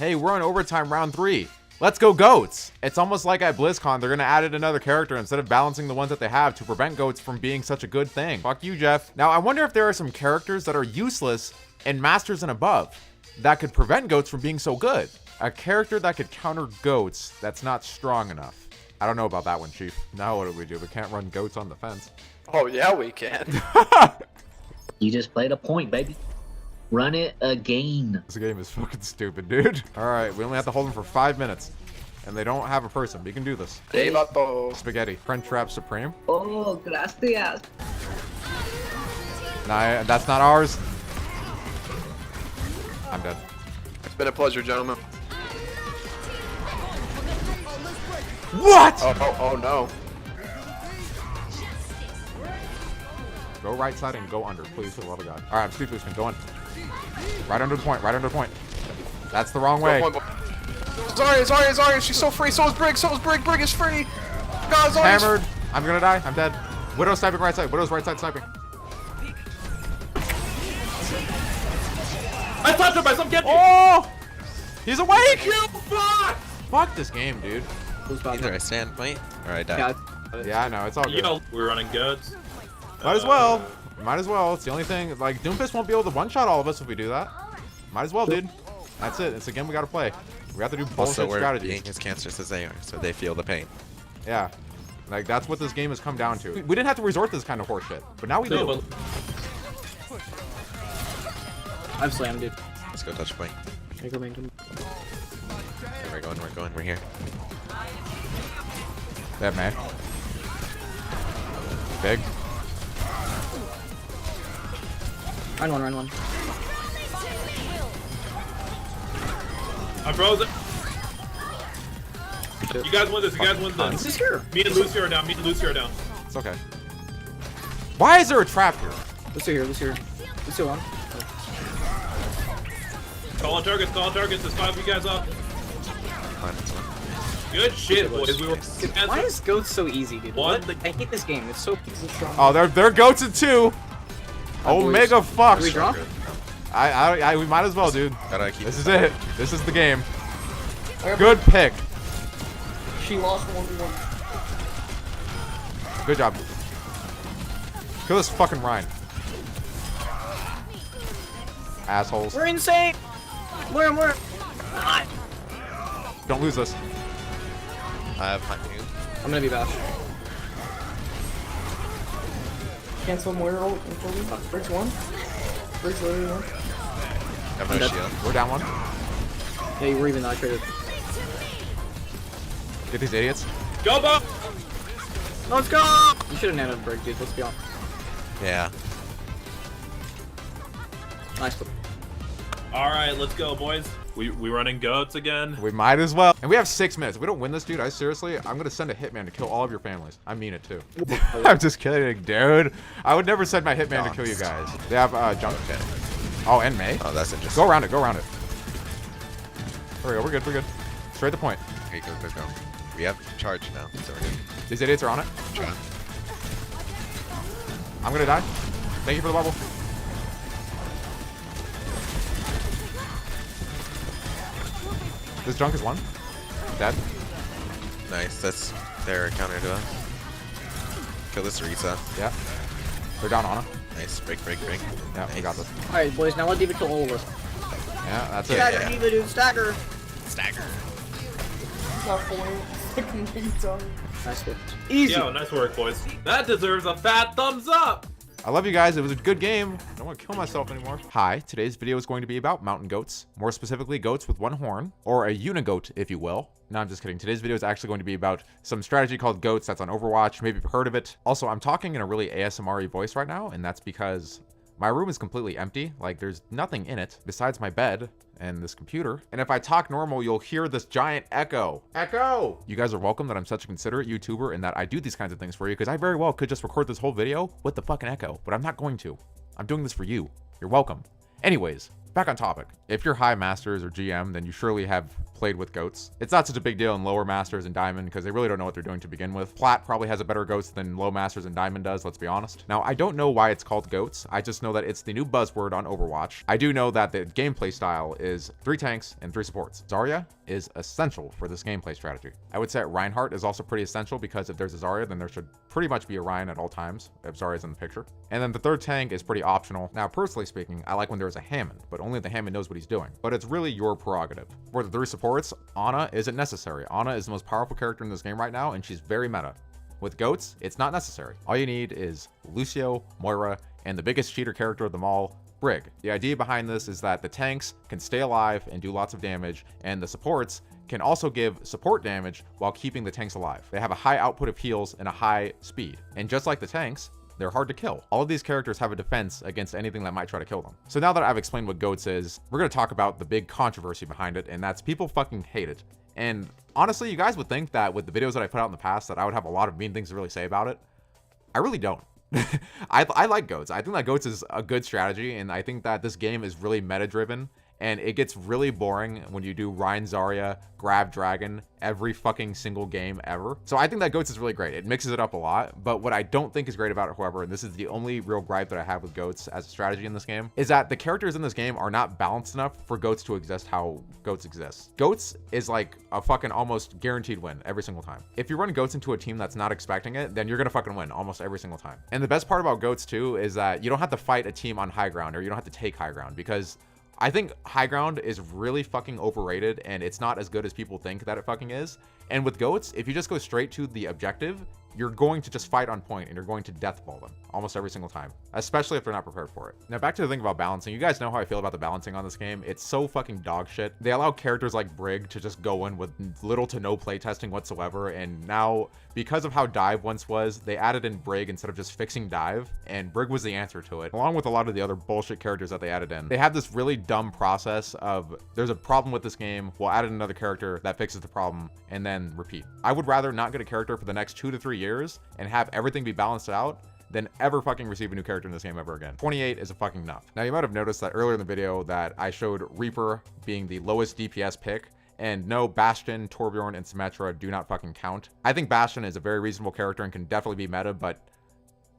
Hey, we're on overtime round 3. Let's go goats. It's almost like at BlizzCon, they're gonna add in another character instead of balancing the ones that they have to prevent goats from being such a good thing. Fuck you, Jeff. Now, I wonder if there are some characters that are useless in Masters and above that could prevent goats from being so good. A character that could counter goats that's not strong enough. I don't know about that one, Chief. Now what do? We can't run goats on the fence. Oh, yeah, we can. You just played a point, baby. Run it again. This game is fucking stupid, dude. All right, we only have to hold them for 5 minutes. And they don't have a person. We can do this. Hey, vato. Spaghetti. Friend Trap Supreme. Oh, gracias. Nah, that's not ours. I'm dead. It's been a pleasure, gentlemen. What? Oh, no. Go right side and go under, please, for the love of God. All right, I'm speed boosting. Go in. Right under the point. Right under the point. That's the wrong way. Zarya, she's so free. So is Brig. Brig is free. God, Zarya's Hammered. I'm gonna die. I'm dead. Widow's sniping right side. Widow's right side sniping. I slapped him by some get. Oh! He's awake! You fuck! Fuck this game, dude. Either I stand point or I die. Yeah, I know. It's all good. Yo, we're running goats. Might as well. Might as well. It's the only thing. Like, Doomfist won't be able to one-shot all of us if we do that. Might as well, dude. That's it. It's a game we gotta play. We have to do bullshit Also, we're strategies. being as cancerous as they are, so they feel the pain. Yeah. Like, that's what this game has come down to. We didn't have to resort to this kind of horseshit, but now we do. I'm slammed, dude. Let's go touch point. We're going. We're here. They have man. Big. Run one. I'm frozen. You guys win this. This is here. Me and Lucy are down. It's okay. Why is there a trap here? Let's see here. Let's see one. Call on targets. There's 5 of you guys up. Fine, it's fine. Good shit, boys. We were. Why is goats so easy, dude? What? I hate this game. It's so strong. Oh, they're goats in 2. Omega fucks. Do we draw? We might as well, dude. Gotta keep This is it. This is the game. Good pick. She lost 1v1. Good job. Kill this fucking Rhine. Assholes. We're insane. We're. Don't lose us. I have hunt you. I'm gonna be bashed. Cancel more roll. Bridge one. Bridge literally one. I have no shield. We're down 1. Yeah, you were even not traded. Get these idiots. Go, Bob. Let's go! You should have nanoed the break, dude. Let's be honest. Yeah. Nice. All right, let's go, boys. We running goats again. We might as well. And we have 6 minutes. If we don't win this, dude, I'm gonna send a hitman to kill all of your families. I mean it too. I'm just kidding, dude. I would never send my hitman to kill you guys. They have junk. Okay. Oh, and May. Oh, that's interesting. Go around it. There we go. We're good. Straight to point. Okay, go. We have charge now, so we're good. These idiots are on it. Try. I'm gonna die. Thank you for the bubble. This junk is 1. Dead. Nice. That's their counter to us. Kill this Risa. Yeah. They're down on him. Nice. Break. Yeah, Nice. we got this. Alright, boys, now let D.Va kill all of us. Yeah, that's it. Stagger, D.Va, dude. Stagger. Nice, good. Easy. Yo, nice work, boys. That deserves a fat thumbs up. I love you guys. It was a good game. I don't want to kill myself anymore. Hi, today's video is going to be about mountain goats. More specifically, goats with 1 horn, or a unigoat, if you will. No, I'm just kidding. Today's video is actually going to be about some strategy called goats that's on Overwatch. Maybe you've heard of it. Also, I'm talking in a really ASMR-y voice right now, and that's because my room is completely empty. Like, there's nothing in it besides my bed and this computer. And if I talk normal, you'll hear this giant echo. Echo! You guys are welcome that I'm such a considerate YouTuber and that I do these kinds of things for you, because I very well could just record this whole video with the fucking echo, but I'm not going to. I'm doing this for you. You're welcome. Anyways, back on topic. If you're high masters or GM, then you surely have played with goats. It's not such a big deal in lower masters and diamond because they really don't know what they're doing to begin with. Plat probably has a better goats than low masters and diamond does, let's be honest. Now, I don't know why it's called goats. I just know that it's the new buzzword on Overwatch. I do know that the gameplay style is 3 tanks and 3 supports. Zarya is essential for this gameplay strategy. I would say Reinhardt is also pretty essential because if there's a Zarya, then there should pretty much be a Ryan at all times if Zarya's in the picture. And then the third tank is pretty optional. Now, personally speaking, I like when there's a Hammond, but only if the Hammond knows what he's doing. But it's really your prerogative. For the 3 supports, Ana isn't necessary. Ana is the most powerful character in this game right now, and she's very meta. With goats, it's not necessary. All you need is Lucio, Moira, and the biggest cheater character of them all, Brig. The idea behind this is that the tanks can stay alive and do lots of damage, and the supports can also give support damage while keeping the tanks alive. They have a high output of heals and a high speed. And just like the tanks, they're hard to kill. All of these characters have a defense against anything that might try to kill them. So now that I've explained what goats is, we're going to talk about the big controversy behind it, and that's people fucking hate it. And honestly, you guys would think that with the videos that I put out in the past that I would have a lot of mean things to really say about it. I really don't. I like goats. I think that goats is a good strategy, and I think that this game is really meta driven, and it gets really boring when you do Ryan Zarya, Grav Dragon every fucking single game ever. So I think that goats is really great. It mixes it up a lot, but what I don't think is great about it, however, and this is the only real gripe that I have with goats as a strategy in this game, is that the characters in this game are not balanced enough for goats to exist how goats exist. Goats is like a fucking almost guaranteed win every single time. If you run goats into a team that's not expecting it, then you're gonna fucking win almost every single time. And the best part about goats too is that you don't have to fight a team on high ground, or you don't have to take high ground, because I think high ground is really fucking overrated, and it's not as good as people think that it fucking is. And with goats, if you just go straight to the objective, you're going to just fight on point and you're going to death ball them almost every single time, especially if they're not prepared for it. Now back to the thing about balancing. You guys know how I feel about the balancing on this game. It's so fucking dog shit. They allow characters like Brig to just go in with little to no playtesting whatsoever, and now because of how dive once was, they added in Brig instead of just fixing dive, and Brig was the answer to it, along with a lot of the other bullshit characters that they added in. They have this really dumb process of, there's a problem with this game, we'll add in another character that fixes the problem, and then repeat. I would rather not get a character for the next 2 to 3 years and have everything be balanced out than ever fucking receive a new character in this game ever again. 28 is a fucking enough. Now you might have noticed that earlier in the video that I showed Reaper being the lowest DPS pick, and no, Bastion, Torbjorn, and Symmetra do not fucking count. I think Bastion is a very reasonable character and can definitely be meta, but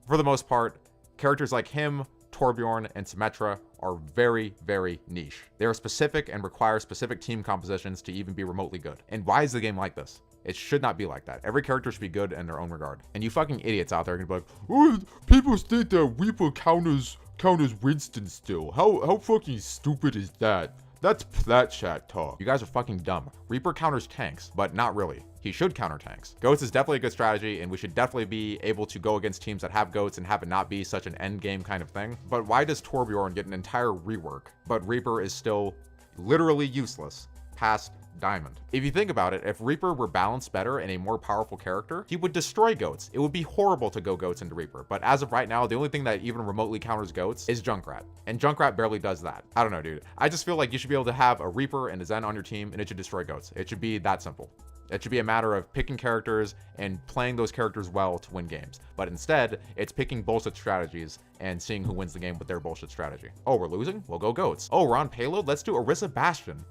for the most part, characters like him, Torbjorn, and Symmetra are very, very niche. They are specific and require specific team compositions to even be remotely good. And why is the game like this? It should not be like that. Every character should be good in their own regard. And you fucking idiots out there are gonna be like, oh, people think that Reaper counters Winston still. How fucking stupid is that? That's plat chat talk. You guys are fucking dumb. Reaper counters tanks, but not really. He should counter tanks. Goats is definitely a good strategy, and we should definitely be able to go against teams that have goats and have it not be such an end game kind of thing. But why does Torbjorn get an entire rework, but Reaper is still literally useless past Diamond? If you think about it, if Reaper were balanced better and a more powerful character, he would destroy goats. It would be horrible to go goats into Reaper, but as of right now, the only thing that even remotely counters goats is Junkrat, and Junkrat barely does that. I don't know, dude. I just feel like you should be able to have a Reaper and a Zen on your team, and it should destroy goats. It should be that simple. It should be a matter of picking characters and playing those characters well to win games. But instead, it's picking bullshit strategies and seeing who wins the game with their bullshit strategy. Oh, we're losing? We'll go goats. Oh, we're on payload? Let's do Orisa Bastion.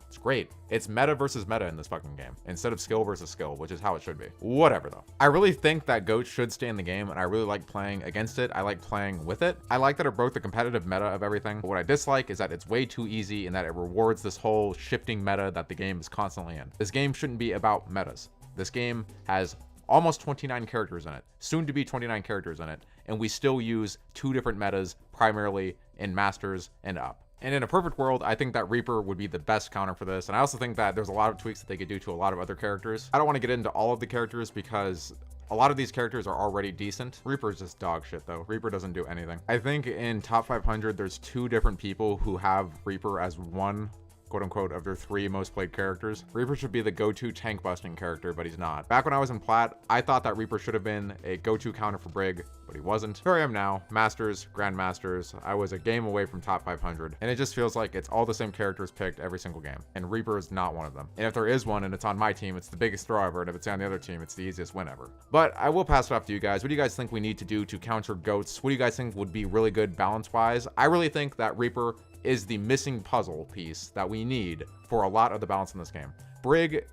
It's great. It's meta versus meta in this fucking game, instead of skill versus skill, which is how it should be. Whatever though. I really think that goat should stay in the game, and I really like playing against it. I like playing with it. I like that it broke the competitive meta of everything. But what I dislike is that it's way too easy and that it rewards this whole shifting meta that the game is constantly in. This game shouldn't be about metas. This game has almost 29 characters in it, soon to be 29 characters in it, and we still use 2 different metas, primarily in Masters and up. And in a perfect world, I think that Reaper would be the best counter for this. And I also think that there's a lot of tweaks that they could do to a lot of other characters. I don't want to get into all of the characters because a lot of these characters are already decent. Reaper is just dog shit though. Reaper doesn't do anything. I think in top 500, there's 2 different people who have Reaper as one, quote unquote, of their 3 most played characters. Reaper should be the go-to tank busting character, but he's not. Back when I was in Plat, I thought that Reaper should have been a go-to counter for Brig, but he wasn't. Here I am now, Masters, Grandmasters. I was a game away from top 500, and it just feels like it's all the same characters picked every single game, and Reaper is not one of them. And if there is one and it's on my team, it's the biggest throw ever, and if it's on the other team, it's the easiest win ever. But I will pass it off to you guys. What do you guys think we need to do to counter goats? What do you guys think would be really good balance-wise? I really think that Reaper is the missing puzzle piece that we need for a lot of the balance in this game. Brig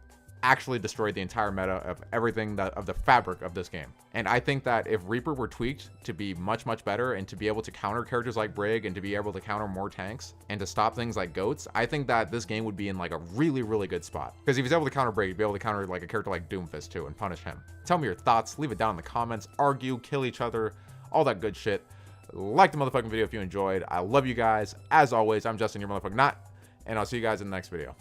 actually destroyed the entire meta of everything of the fabric of this game. And I think that if Reaper were tweaked to be much, much better and to be able to counter characters like Brig and to be able to counter more tanks and to stop things like goats, I think that this game would be in like a really, really good spot. Because if he's able to counter Brig, he'd be able to counter like a character like Doomfist too and punish him. Tell me your thoughts, leave it down in the comments, argue, kill each other, all that good shit. Like the motherfucking video if you enjoyed. I love you guys. As always, I'm Justin, your motherfucking not, and I'll see you guys in the next video.